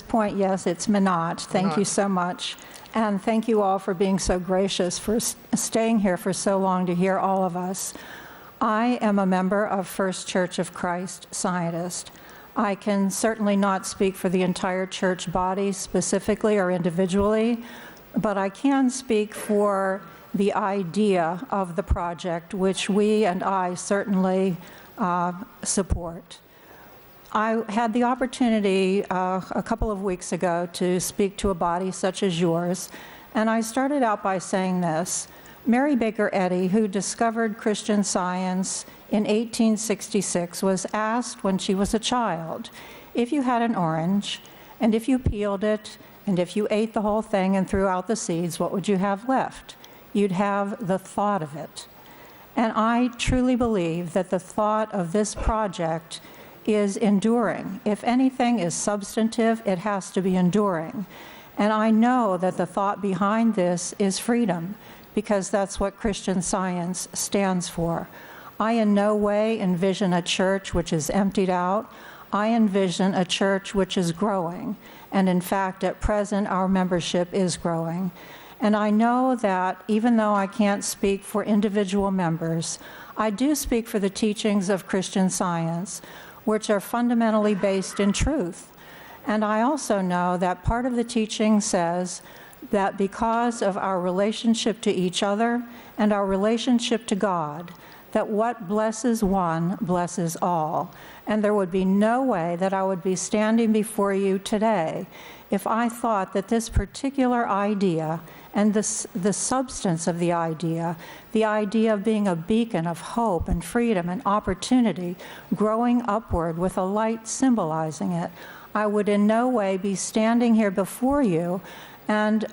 Point, yes, it's Minotte. Thank you so much. And thank you all for being so gracious, for staying here for so long to hear all of us. I am a member of First Church of Christ Scientist. I can certainly not speak for the entire church body specifically or individually, but I can speak for the idea of the project, which we and I certainly support. I had the opportunity a couple of weeks ago to speak to a body such as yours, and I started out by saying this. Mary Baker Eddy, who discovered Christian Science in 1866, was asked when she was a child, if you had an orange, and if you peeled it, and if you ate the whole thing and threw out the seeds, what would you have left? You'd have the thought of it. And I truly believe that the thought of this project is enduring. If anything is substantive, it has to be enduring. And I know that the thought behind this is freedom, because that's what Christian Science stands for. I in no way envision a church which is emptied out. I envision a church which is growing. And in fact, at present, our membership is growing. And I know that even though I can't speak for individual members, I do speak for the teachings of Christian Science, which are fundamentally based in truth. And I also know that part of the teaching says that because of our relationship to each other and our relationship to God, that what blesses one blesses all. And there would be no way that I would be standing before you today if I thought that this particular idea and the substance of the idea of being a beacon of hope and freedom and opportunity, growing upward with a light symbolizing it, I would in no way be standing here before you and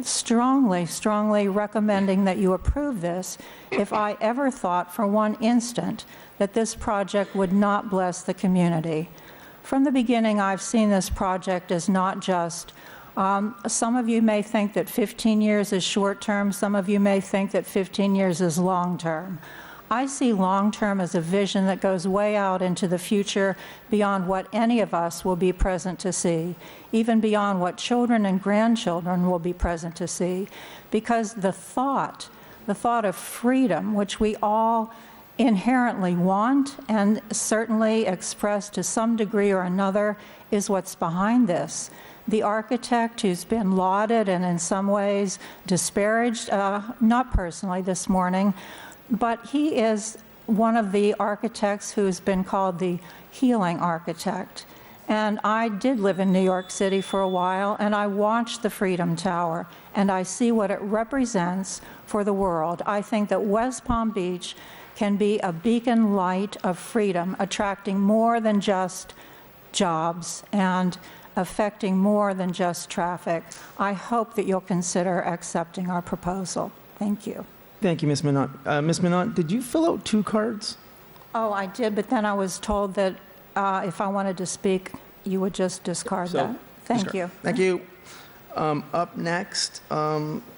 strongly, strongly recommending that you approve this if I ever thought for one instant that this project would not bless the community. From the beginning, I've seen this project as not just some of you may think that 15 years is short-term. Some of you may think that 15 years is long-term. I see long-term as a vision that goes way out into the future beyond what any of us will be present to see, even beyond what children and grandchildren will be present to see, because the thought of freedom, which we all inherently want and certainly express to some degree or another, is what's behind this. The architect who's been lauded and in some ways disparaged, not personally this morning, but he is one of the architects who's been called the healing architect. And I did live in New York City for a while, and I watched the Freedom Tower, and I see what it represents for the world. I think that West Palm Beach can be a beacon light of freedom, attracting more than just jobs and affecting more than just traffic. I hope that you'll consider accepting our proposal. Thank you. Thank you, Ms. Minotte. Ms. Minotte, did you fill out 2 cards? Oh, I did, but then I was told that if I wanted to speak, you would just discard that. Thank you. Thank you. Up next,